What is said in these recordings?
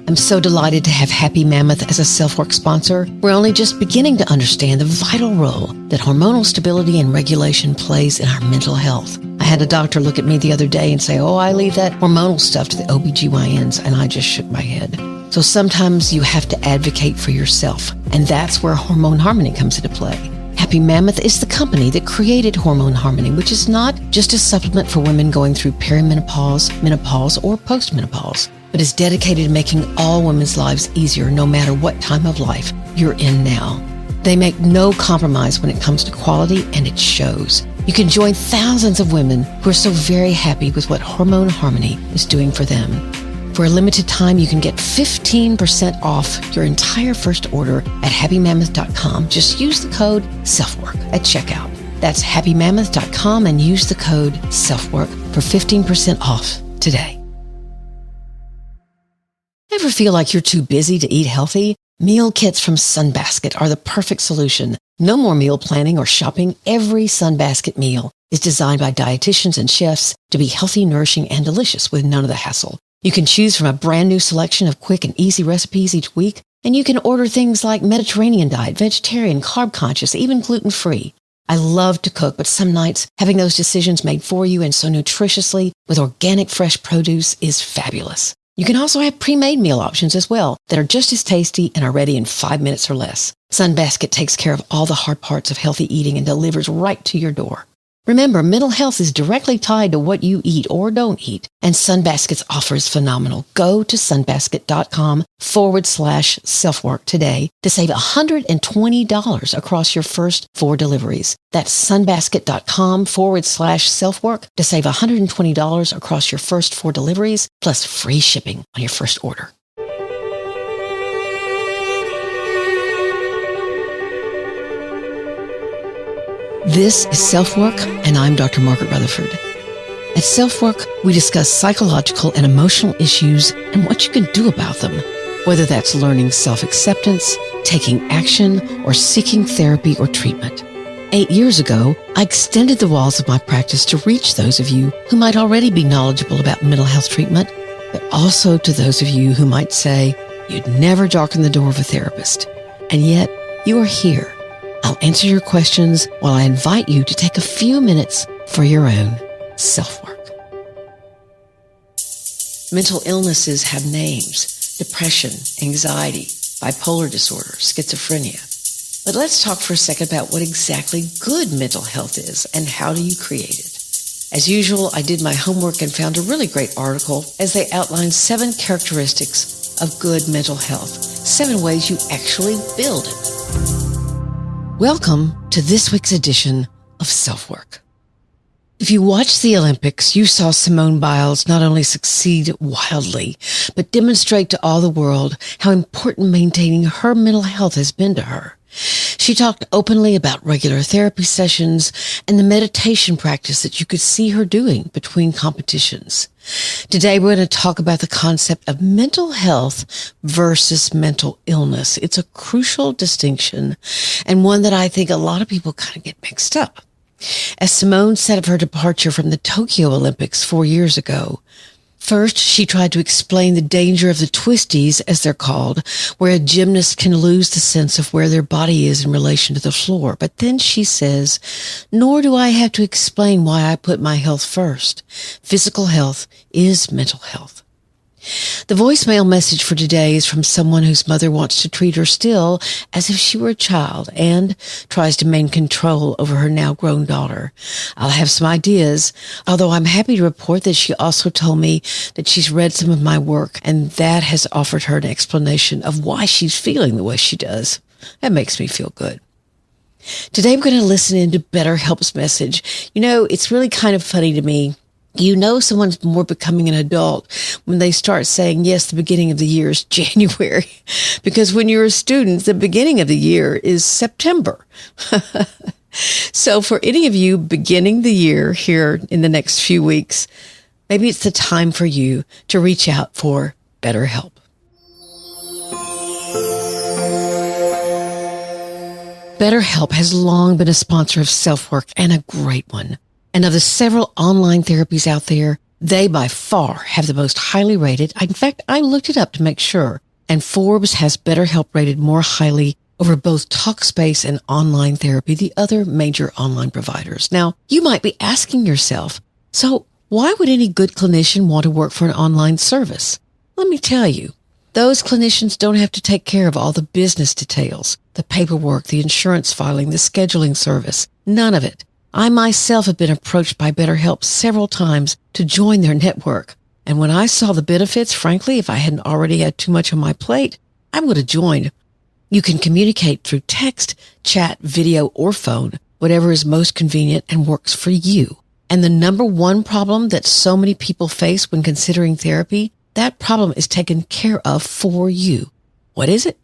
I'm so delighted to have Happy Mammoth as a SelfWork sponsor. We're only just beginning to understand the vital role that hormonal stability and regulation plays in our mental health. I had a doctor look at me the other day and say, I leave that hormonal stuff to the OBGYNs, and I just shook my head. So sometimes you have to advocate for yourself, and that's where Hormone Harmony comes into play. Happy Mammoth is the company that created Hormone Harmony, which is not just a supplement for women going through perimenopause, menopause, or postmenopause, but is dedicated to making all women's lives easier no matter what time of life you're in now. They make no compromise when it comes to quality, and it shows. You can join thousands of women who are so very happy with what Hormone Harmony is doing for them. For a limited time, you can get 15% off your entire first order at happymammoth.com. Just use the code SelfWork at checkout. That's happymammoth.com and use the code SelfWork for 15% off today. Ever feel like you're too busy to eat healthy? Meal kits from Sunbasket are the perfect solution. No more meal planning or shopping. Every Sunbasket meal is designed by dietitians and chefs to be healthy, nourishing, and delicious with none of the hassle. You can choose from a brand new selection of quick and easy recipes each week, and you can order things like Mediterranean diet, vegetarian, carb conscious, even gluten-free. I love to cook, but some nights having those decisions made for you and so nutritiously with organic fresh produce is fabulous. You can also have pre-made meal options as well that are just as tasty and are ready in 5 minutes or less. Sunbasket takes care of all the hard parts of healthy eating and delivers right to your door. Remember, mental health is directly tied to what you eat or don't eat, and Sunbasket's offer is phenomenal. Go to sunbasket.com/selfwork today to save $120 across your first 4 deliveries. That's sunbasket.com/selfwork to save $120 across your first 4 deliveries, plus free shipping on your first order. This is SelfWork, and I'm Dr. Margaret Rutherford. At SelfWork, we discuss psychological and emotional issues and what you can do about them, whether that's learning self-acceptance, taking action, or seeking therapy or treatment. 8 years ago, I extended the walls of my practice to reach those of you who might already be knowledgeable about mental health treatment, but also to those of you who might say you'd never darken the door of a therapist. And yet, you are here. I'll answer your questions while I invite you to take a few minutes for your own self-work. Mental illnesses have names: depression, anxiety, bipolar disorder, schizophrenia. But let's talk for a second about what exactly good mental health is and how do you create it. As usual, I did my homework and found a really great article as they outline 7 characteristics of good mental health, 7 ways you actually build it. Welcome to this week's edition of SelfWork. If you watched the Olympics, you saw Simone Biles not only succeed wildly, but demonstrate to all the world how important maintaining her mental health has been to her. She talked openly about regular therapy sessions and the meditation practice that you could see her doing between competitions. Today, we're going to talk about the concept of mental health versus mental illness. It's a crucial distinction and one that I think a lot of people kind of get mixed up. As Simone said of her departure from the Tokyo Olympics 4 years ago, first, she tried to explain the danger of the twisties, as they're called, where a gymnast can lose the sense of where their body is in relation to the floor. But then she says, nor do I have to explain why I put my health first. Physical health is mental health. The voicemail message for today is from someone whose mother wants to treat her still as if she were a child and tries to maintain control over her now grown daughter. I'll have some ideas, although I'm happy to report that she also told me that she's read some of my work and that has offered her an explanation of why she's feeling the way she does. That makes me feel good. Today we're going to listen into BetterHelp's message. You know, it's really kind of funny to me. You know someone's more becoming an adult when they start saying, yes, the beginning of the year is January. Because when you're a student, the beginning of the year is September. So for any of you beginning the year here in the next few weeks, maybe it's the time for you to reach out for BetterHelp. BetterHelp has long been a sponsor of SelfWork and a great one. And of the several online therapies out there, They by far have the most highly rated. In fact, I looked it up to make sure. And Forbes has BetterHelp rated more highly over both Talkspace and Online Therapy, the other major online providers. Now, you might be asking yourself, so why would any good clinician want to work for an online service? Let me tell you, those clinicians don't have to take care of all the business details, the paperwork, the insurance filing, the scheduling service. None of it. I myself have been approached by BetterHelp several times to join their network. And when I saw the benefits, frankly, if I hadn't already had too much on my plate, I would have joined. You can communicate through text, chat, video, or phone, whatever is most convenient and works for you. And the number one problem that so many people face when considering therapy, that problem is taken care of for you. What is it?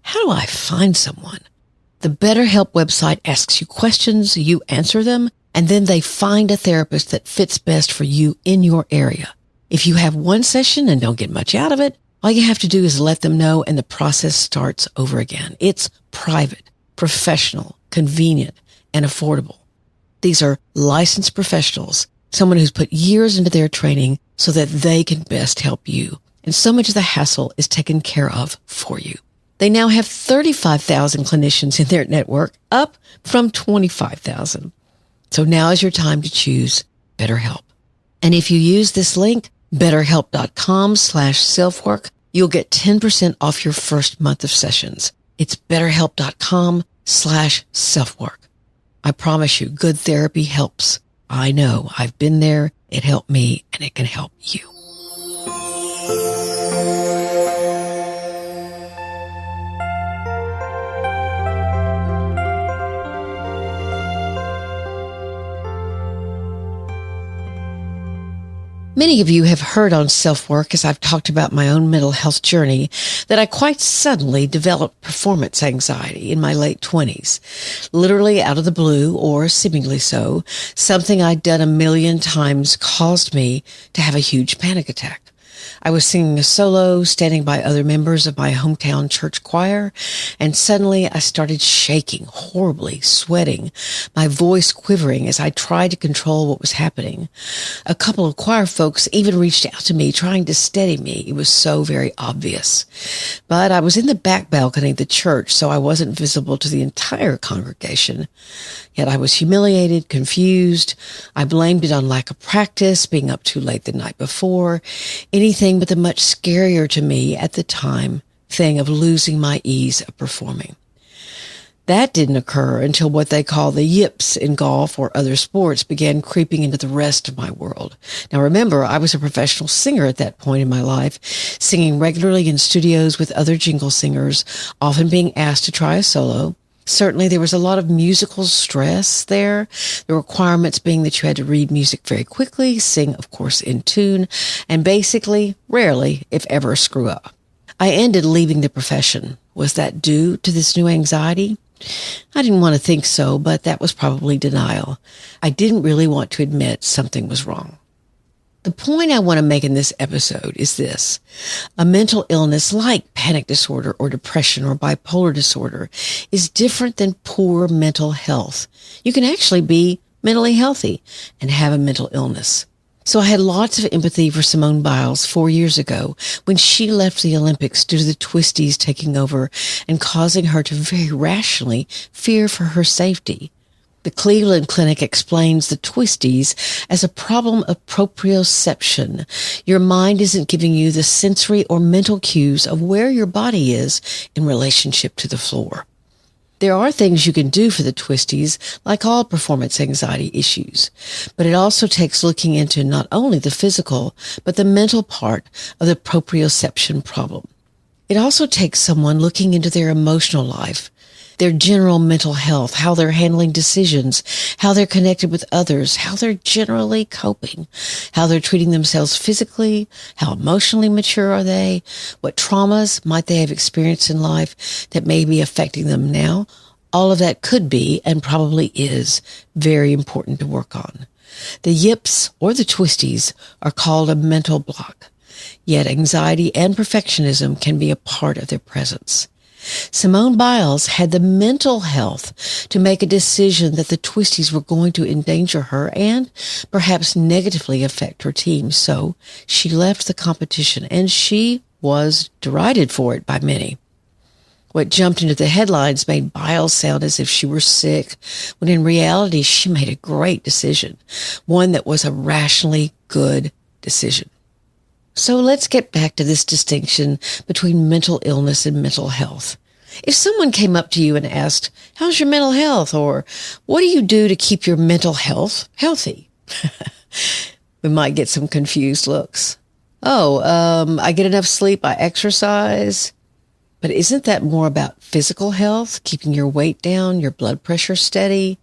How do I find someone? The BetterHelp website asks you questions, you answer them, and then they find a therapist that fits best for you in your area. If you have one session and don't get much out of it, all you have to do is let them know and the process starts over again. It's private, professional, convenient, and affordable. These are licensed professionals, someone who's put years into their training so that they can best help you. And so much of the hassle is taken care of for you. They now have 35,000 clinicians in their network, up from 25,000. So now is your time to choose BetterHelp. And if you use this link, BetterHelp.com/SelfWork, you'll get 10% off your first month of sessions. It's BetterHelp.com/SelfWork. I promise you, good therapy helps. I know. I've been there. It helped me, and it can help you. Many of you have heard on SelfWork, as I've talked about my own mental health journey, that I quite suddenly developed performance anxiety in my late 20s. Literally out of the blue, or seemingly so, something I'd done a million times caused me to have a huge panic attack. I was singing a solo, standing by other members of my hometown church choir, and suddenly I started shaking horribly, sweating, my voice quivering as I tried to control what was happening. A couple of choir folks even reached out to me, trying to steady me. It was so very obvious. But I was in the back balcony of the church, so I wasn't visible to the entire congregation. Yet I was humiliated, confused. I blamed it on lack of practice, being up too late the night before, anything but the much scarier to me at the time thing of losing my ease of performing. That didn't occur until what they call the yips in golf or other sports began creeping into the rest of my world. Now remember, I was a professional singer at that point in my life, singing regularly in studios with other jingle singers, often being asked to try a solo. Certainly there was a lot of musical stress there, the requirements being that you had to read music very quickly, sing, of course, in tune, and basically, rarely, if ever, screw up. I ended leaving the profession. Was that due to this new anxiety? I didn't want to think so, but that was probably denial. I didn't really want to admit something was wrong. The point I want to make in this episode is this. A mental illness like panic disorder or depression or bipolar disorder is different than poor mental health. You can actually be mentally healthy and have a mental illness. So I had lots of empathy for Simone Biles 4 years ago when she left the Olympics due to the twisties taking over and causing her to very rationally fear for her safety. The Cleveland Clinic explains the twisties as a problem of proprioception. Your mind isn't giving you the sensory or mental cues of where your body is in relationship to the floor. There are things you can do for the twisties, like all performance anxiety issues, but it also takes looking into not only the physical, but the mental part of the proprioception problem. It also takes someone looking into their emotional life, their general mental health, how they're handling decisions, how they're connected with others, how they're generally coping, how they're treating themselves physically, how emotionally mature are they, what traumas might they have experienced in life that may be affecting them now. All of that could be, and probably is, very important to work on. The yips, or the twisties, are called a mental block. Yet anxiety and perfectionism can be a part of their presence. Simone Biles had the mental health to make a decision that the twisties were going to endanger her and perhaps negatively affect her team. So she left the competition, and she was derided for it by many. What jumped into the headlines made Biles sound as if she were sick, when in reality she made a great decision, one that was a rationally good decision. So let's get back to this distinction between mental illness and mental health. If someone came up to you and asked, "How's your mental health?" or "What do you do to keep your mental health healthy?" we might get some confused looks. I get enough sleep, I exercise. But isn't that more about physical health, keeping your weight down, your blood pressure steady?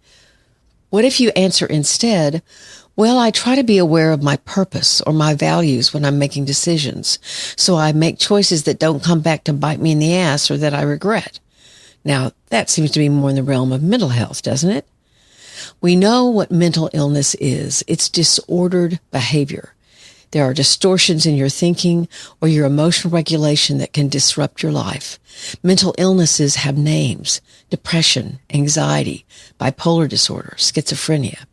What if you answer instead, "Well, I try to be aware of my purpose or my values when I'm making decisions, so I make choices that don't come back to bite me in the ass or that I regret." Now, that seems to be more in the realm of mental health, doesn't it? We know what mental illness is. It's disordered behavior. There are distortions in your thinking or your emotional regulation that can disrupt your life. Mental illnesses have names: depression, anxiety, bipolar disorder, schizophrenia.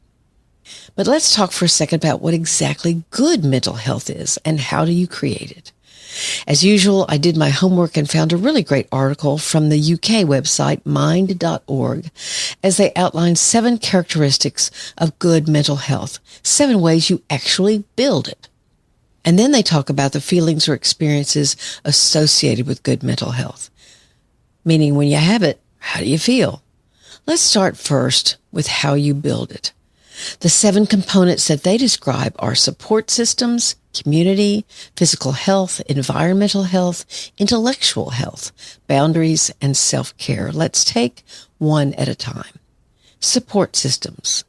But let's talk for a second about what exactly good mental health is and how do you create it. As usual, I did my homework and found a really great article from the UK website mind.org as they outline 7 characteristics of good mental health, 7 ways you actually build it. And then they talk about the feelings or experiences associated with good mental health. Meaning, when you have it, how do you feel? Let's start first with how you build it. The 7 components that they describe are support systems, community, physical health, environmental health, intellectual health, boundaries, and self-care. Let's take one at a time. Support systems.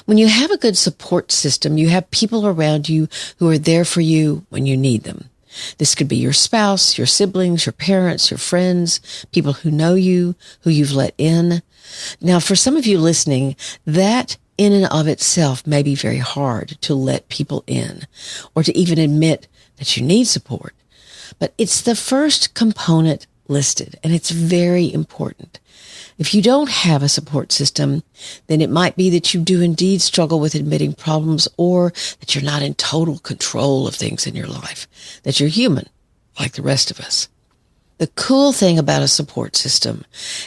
When you have a good support system, you have people around you who are there for you when you need them. This could be your spouse, your siblings, your parents, your friends, people who know you, who you've let in. Now, for some of you listening, that in and of itself may be very hard to let people in or to even admit that you need support. But it's the first component listed, and it's very important. If you don't have a support system, then it might be that you do indeed struggle with admitting problems, or that you're not in total control of things in your life, that you're human, like the rest of us. The cool thing about a support system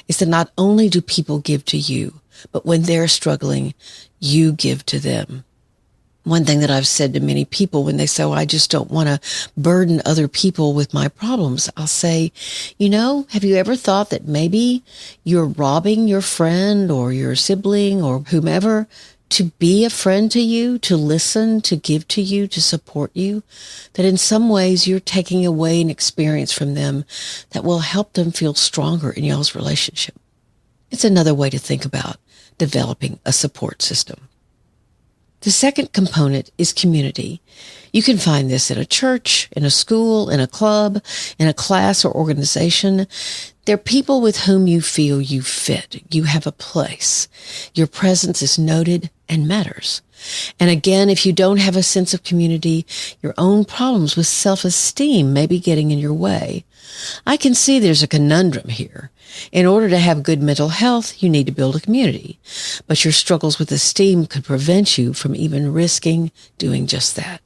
is that not only do people give to you, but when they're struggling, you give to them. One thing that I've said to many people when they say, "I just don't want to burden other people with my problems," I'll say, have you ever thought that maybe you're robbing your friend or your sibling or whomever to be a friend to you, to listen, to give to you, to support you? That in some ways you're taking away an experience from them that will help them feel stronger in y'all's relationship. It's another way to think about developing a support system. The second component is community. You can find this in a church, in a school, in a club, in a class or organization. They're people with whom you feel you fit. You have a place. Your presence is noted and matters. And again, if you don't have a sense of community, your own problems with self-esteem may be getting in your way. I can see there's a conundrum here. In order to have good mental health, you need to build a community. But your struggles with esteem could prevent you from even risking doing just that.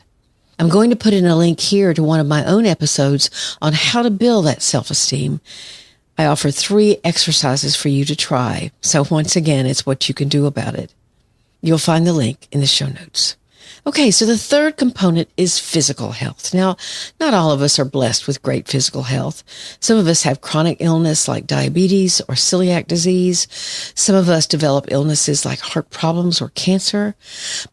I'm going to put in a link here to one of my own episodes on how to build that self-esteem. I offer 3 exercises for you to try. So once again, it's what you can do about it. You'll find the link in the show notes. Okay, so the third component is physical health. Now, not all of us are blessed with great physical health. Some of us have chronic illness like diabetes or celiac disease. Some of us develop illnesses like heart problems or cancer.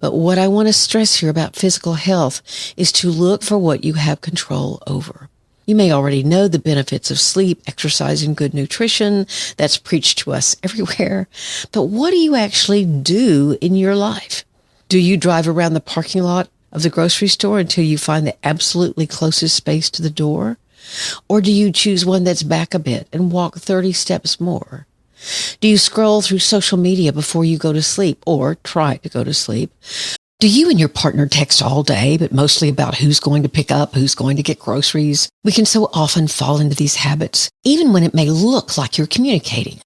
But what I want to stress here about physical health is to look for what you have control over. You may already know the benefits of sleep, exercise, and good nutrition. That's preached to us everywhere. But what do you actually do in your life? Do you drive around the parking lot of the grocery store until you find the absolutely closest space to the door? Or do you choose one that's back a bit and walk 30 steps more? Do you scroll through social media before you go to sleep or try to go to sleep? Do you and your partner text all day, but mostly about who's going to pick up, who's going to get groceries? We can so often fall into these habits, even when it may look like you're communicating.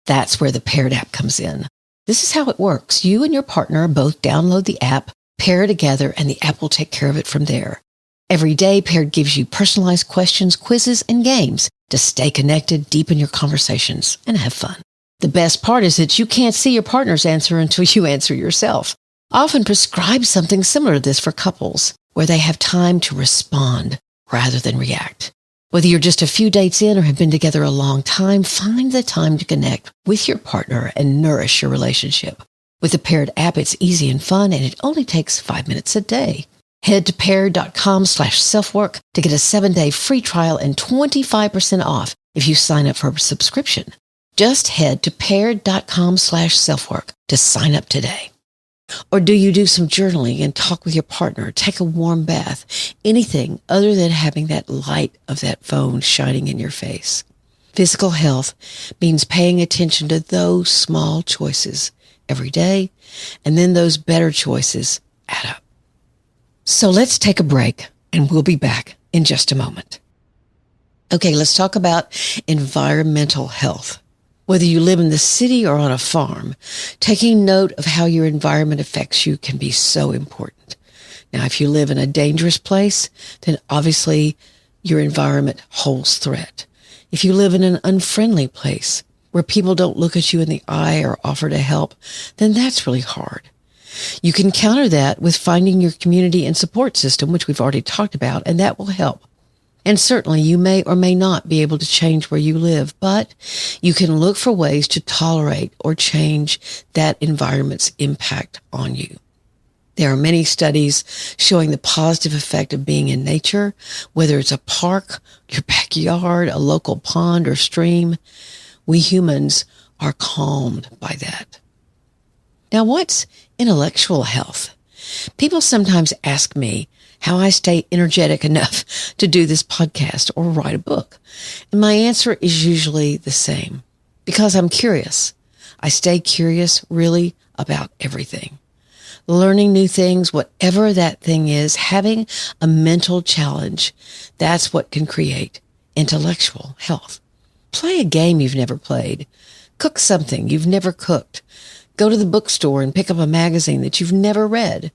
That's where the Paired app comes in. This is how it works. You and your partner both download the app, pair together, and the app will take care of it from there. Every day, Paired gives you personalized questions, quizzes, and games to stay connected, deepen your conversations, and have fun. The best part is that you can't see your partner's answer until you answer yourself. I often prescribe something similar to this for couples, where they have time to respond rather than react. Whether you're just a few dates in or have been together a long time, find the time to connect with your partner and nourish your relationship. With the Paired app, it's easy and fun, and it only takes 5 minutes a day. Head to paired.com/selfwork to get a 7-day free trial and 25% off if you sign up for a subscription. Just head to paired.com/selfwork to sign up today. Or do you do some journaling and talk with your partner, take a warm bath, anything other than having that light of that phone shining in your face? Physical health means paying attention to those small choices every day, and then those better choices add up. So let's take a break, and we'll be back in just a moment. Okay, let's talk about environmental health. Whether you live in the city or on a farm, taking note of how your environment affects you can be so important. Now, if you live in a dangerous place, then obviously your environment holds threat. If you live in an unfriendly place where people don't look at you in the eye or offer to help, then that's really hard. You can counter that with finding your community and support system, which we've already talked about, and that will help. And certainly you may or may not be able to change where you live, but you can look for ways to tolerate or change that environment's impact on you. There are many studies showing the positive effect of being in nature, whether it's a park, your backyard, a local pond or stream. We humans are calmed by that. Now, what's intellectual health? People sometimes ask me how I stay energetic enough to do this podcast or write a book. And my answer is usually the same. Because I'm curious. I stay curious really about everything. Learning new things, whatever that thing is, having a mental challenge, that's what can create intellectual health. Play a game you've never played. Cook something you've never cooked. Go to the bookstore and pick up a magazine that you've never read.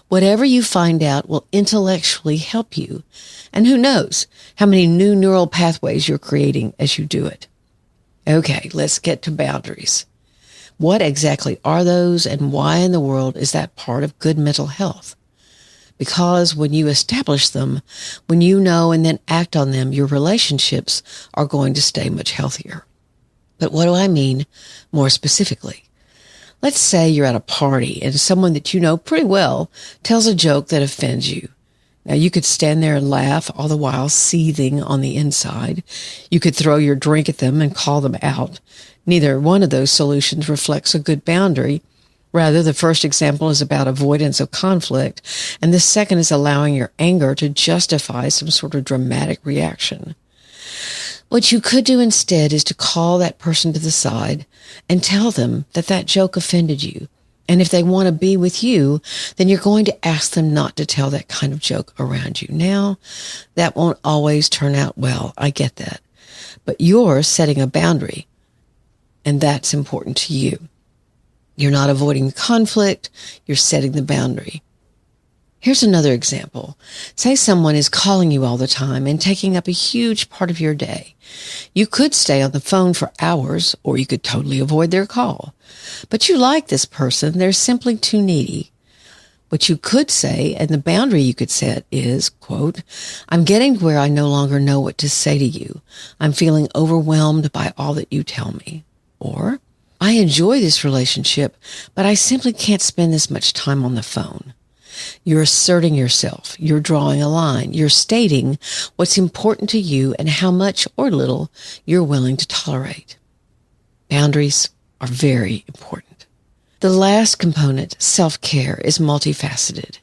Whatever you find out will intellectually help you. And who knows how many new neural pathways you're creating as you do it. Okay, let's get to boundaries. What exactly are those, and why in the world is that part of good mental health? Because when you establish them, when you know and then act on them, your relationships are going to stay much healthier. But what do I mean more specifically? Let's say you're at a party and someone that you know pretty well tells a joke that offends you. Now, you could stand there and laugh, all the while seething on the inside. You could throw your drink at them and call them out. Neither one of those solutions reflects a good boundary. Rather, the first example is about avoidance of conflict, and the second is allowing your anger to justify some sort of dramatic reaction. What you could do instead is to call that person to the side and tell them that that joke offended you. And if they want to be with you, then you're going to ask them not to tell that kind of joke around you. Now, that won't always turn out well. I get that. But you're setting a boundary, and that's important to you. You're not avoiding the conflict. You're setting the boundary. Here's another example. Say someone is calling you all the time and taking up a huge part of your day. You could stay on the phone for hours, or you could totally avoid their call. But you like this person. They're simply too needy. What you could say, and the boundary you could set is, quote, I'm getting to where I no longer know what to say to you. I'm feeling overwhelmed by all that you tell me. Or, I enjoy this relationship, but I simply can't spend this much time on the phone. You're asserting yourself. You're drawing a line. You're stating what's important to you and how much or little you're willing to tolerate. Boundaries are very important. The last component, self-care, is multifaceted.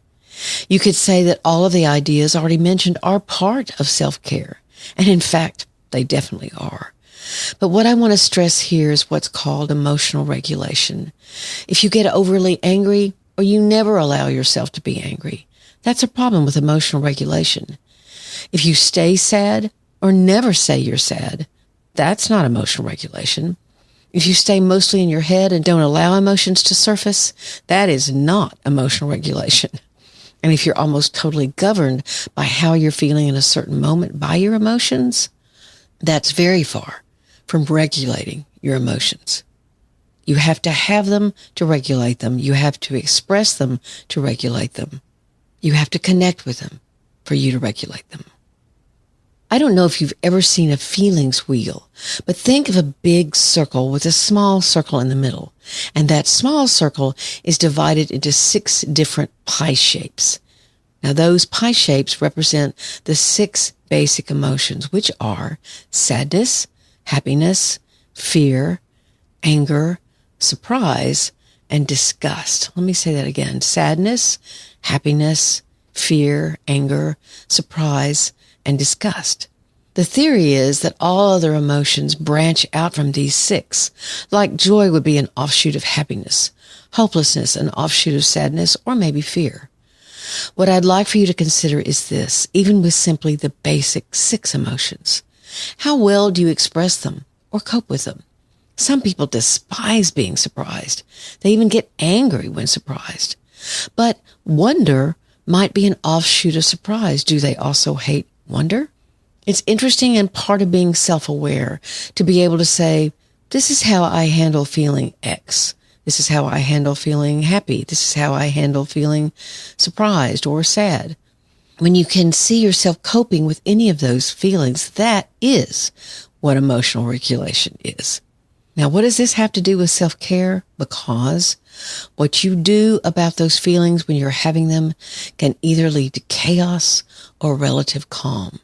You could say that all of the ideas already mentioned are part of self-care. And in fact, they definitely are. But what I want to stress here is what's called emotional regulation. If you get overly angry, or you never allow yourself to be angry. That's a problem with emotional regulation. If you stay sad or never say you're sad, that's not emotional regulation. If you stay mostly in your head and don't allow emotions to surface, that is not emotional regulation. And if you're almost totally governed by how you're feeling in a certain moment by your emotions, that's very far from regulating your emotions. You have to have them to regulate them. You have to express them to regulate them. You have to connect with them for you to regulate them. I don't know if you've ever seen a feelings wheel, but think of a big circle with a small circle in the middle. And that small circle is divided into 6 different pie shapes. Now those pie shapes represent the 6 basic emotions, which are sadness, happiness, fear, anger, surprise, and disgust. Let me say that again. Sadness, happiness, fear, anger, surprise, and disgust. The theory is that all other emotions branch out from these 6, like joy would be an offshoot of happiness, hopelessness an offshoot of sadness, or maybe fear. What I'd like for you to consider is this, even with simply the basic 6 emotions. How well do you express them or cope with them? Some people despise being surprised. They even get angry when surprised. But wonder might be an offshoot of surprise. Do they also hate wonder? It's interesting and part of being self-aware to be able to say, this is how I handle feeling X. This is how I handle feeling happy. This is how I handle feeling surprised or sad. When you can see yourself coping with any of those feelings, that is what emotional regulation is. Now, what does this have to do with self-care? Because what you do about those feelings when you're having them can either lead to chaos or relative calm.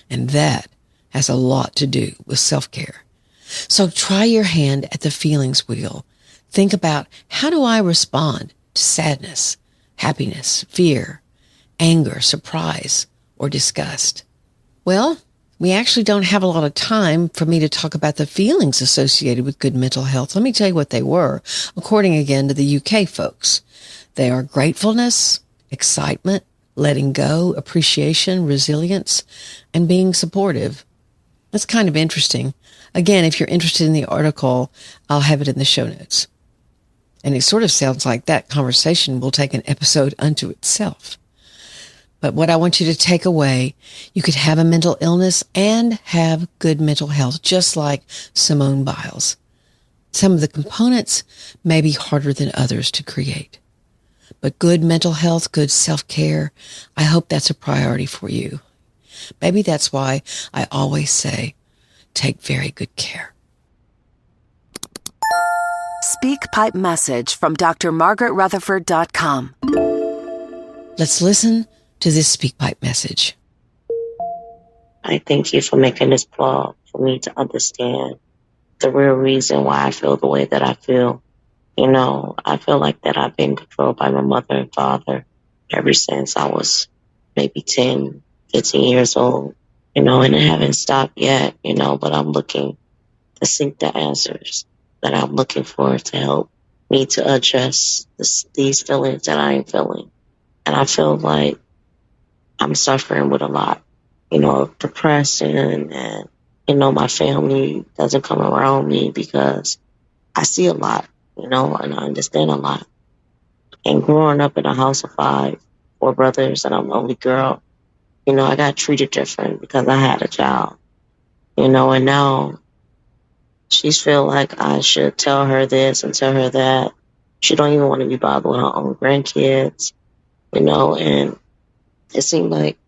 And that has a lot to do with self-care. So try your hand at the feelings wheel. Think about, how do I respond to sadness, happiness, fear, anger, surprise, or disgust? Well, we actually don't have a lot of time for me to talk about the feelings associated with good mental health. Let me tell you what they were, according again to the UK folks. They are gratefulness, excitement, letting go, appreciation, resilience, and being supportive. That's kind of interesting. Again, if you're interested in the article, I'll have it in the show notes. And it sort of sounds like that conversation will take an episode unto itself. But what I want you to take away, you could have a mental illness and have good mental health, just like Simone Biles. Some of the components may be harder than others to create. But good mental health, good self-care, I hope that's a priority for you. Maybe that's why I always say, take very good care. Speak Pipe message from drmargaretrutherford.com. Let's listen to this SpeakPipe message. I thank you for making this blog for me to understand the real reason why I feel the way that I feel. You know, I feel like that I've been controlled by my mother and father ever since I was maybe 10, 15 years old, you know, and it haven't stopped yet, you know, but I'm looking to seek the answers that I'm looking for to help me to address these feelings that I am feeling. And I feel like I'm suffering with a lot, you know, depression, and, you know, my family doesn't come around me because I see a lot, you know, and I understand a lot. And growing up in a house of 4 brothers, and I'm the only girl, you know, I got treated different because I had a child, you know, and now she's feel like I should tell her this and tell her that. She don't even want to be bothered with her own grandkids, you know, and it seemed like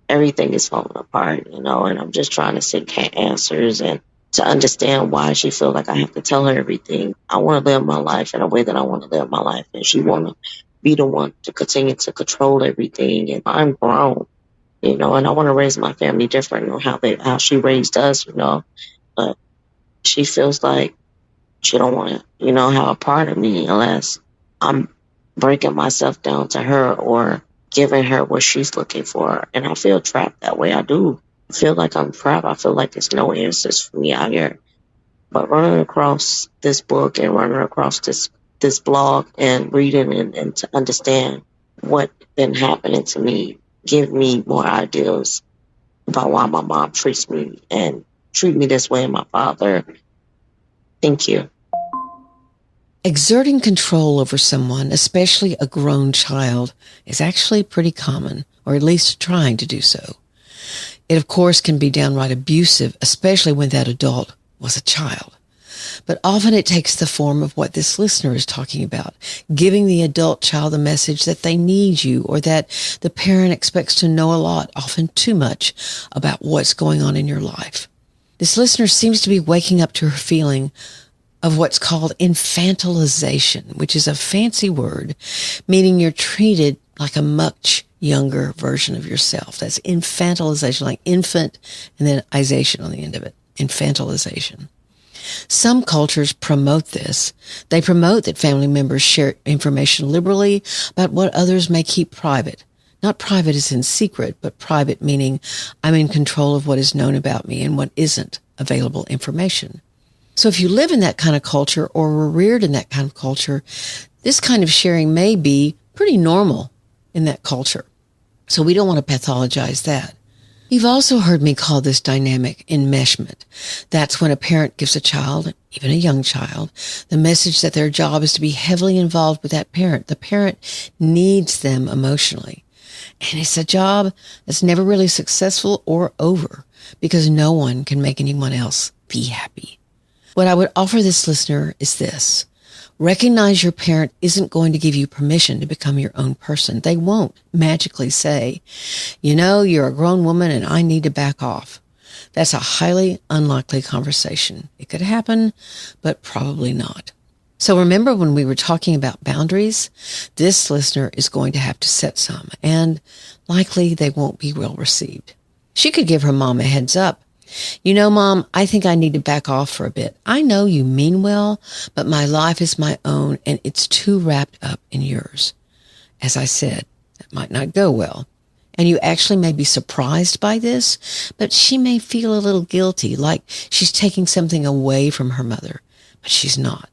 everything is falling apart, you know, and I'm just trying to seek answers and to understand why she feel like I have to tell her everything. I want to live my life in a way that I want to live my life, and she want to be the one to continue to control everything. And I'm grown, you know, and I want to raise my family different on how she raised us, you know, but she feels like she don't want to, you know, have a part of me unless I'm breaking myself down to her or giving her what she's looking for. And I feel trapped that way. I do. I feel like I'm trapped. I feel like there's no answers for me out here. But running across this book and running across this this blog and reading and to understand what been happening to me, give me more ideas about why my mom treats me and treat me this way and my father. Thank you. Exerting control over someone, especially a grown child, is actually pretty common, or at least trying to do so. It, of course, can be downright abusive, especially when that adult was a child. But often it takes the form of what this listener is talking about, giving the adult child the message that they need you or that the parent expects to know a lot, often too much, about what's going on in your life. This listener seems to be waking up to her feeling of what's called infantilization, which is a fancy word, meaning you're treated like a much younger version of yourself. That's infantilization, like infant and then ization on the end of it. Infantilization. Some cultures promote this. They promote that family members share information liberally about what others may keep private. Not private as in secret, but private meaning I'm in control of what is known about me and what isn't available information. So if you live in that kind of culture or were reared in that kind of culture, this kind of sharing may be pretty normal in that culture. So we don't want to pathologize that. You've also heard me call this dynamic enmeshment. That's when a parent gives a child, even a young child, the message that their job is to be heavily involved with that parent. The parent needs them emotionally. And it's a job that's never really successful or over because no one can make anyone else be happy. What I would offer this listener is this. Recognize your parent isn't going to give you permission to become your own person. They won't magically say, you're a grown woman and I need to back off. That's a highly unlikely conversation. It could happen, but probably not. So remember when we were talking about boundaries, this listener is going to have to set some, and likely they won't be well received. She could give her mom a heads up. Mom, I think I need to back off for a bit. I know you mean well, but my life is my own and it's too wrapped up in yours. As I said, that might not go well. And you actually may be surprised by this, but she may feel a little guilty, like she's taking something away from her mother, but she's not.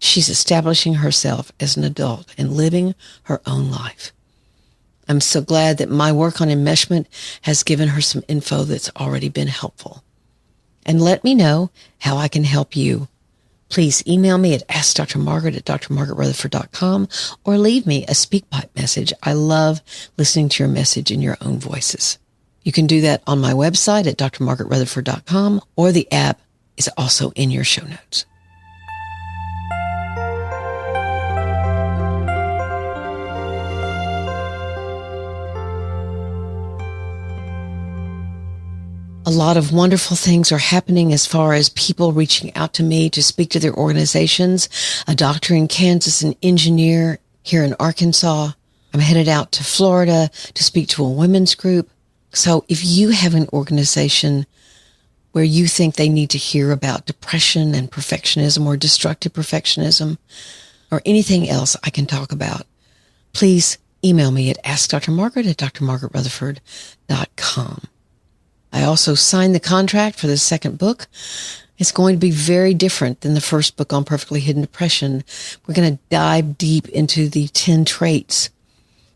She's establishing herself as an adult and living her own life. I'm so glad that my work on enmeshment has given her some info that's already been helpful. And let me know how I can help you. Please email me at askdrmargaret@drmargaretrutherford.com or leave me a SpeakPipe message. I love listening to your message in your own voices. You can do that on my website at drmargaretrutherford.com, or the app is also in your show notes. A lot of wonderful things are happening as far as people reaching out to me to speak to their organizations. A doctor in Kansas, an engineer here in Arkansas. I'm headed out to Florida to speak to a women's group. So if you have an organization where you think they need to hear about depression and perfectionism or destructive perfectionism or anything else I can talk about, please email me at askdrmargaret@drmargaretrutherford.com. I also signed the contract for the second book. It's going to be very different than the first book on perfectly hidden depression. We're going to dive deep into the 10 traits,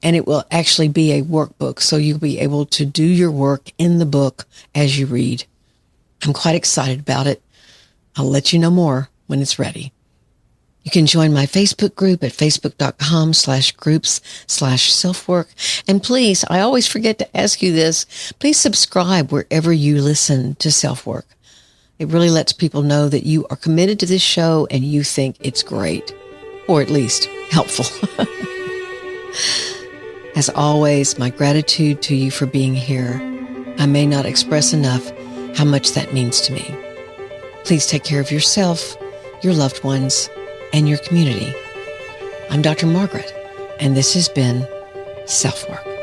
and it will actually be a workbook, so you'll be able to do your work in the book as you read. I'm quite excited about it. I'll let you know more when it's ready. You can join my Facebook group at facebook.com/groups/selfwork. And please, I always forget to ask you this, please subscribe wherever you listen to SelfWork. It really lets people know that you are committed to this show and you think it's great, or at least helpful. As always, my gratitude to you for being here. I may not express enough how much that means to me. Please take care of yourself, your loved ones, and your community. I'm Dr. Margaret, and this has been SelfWork.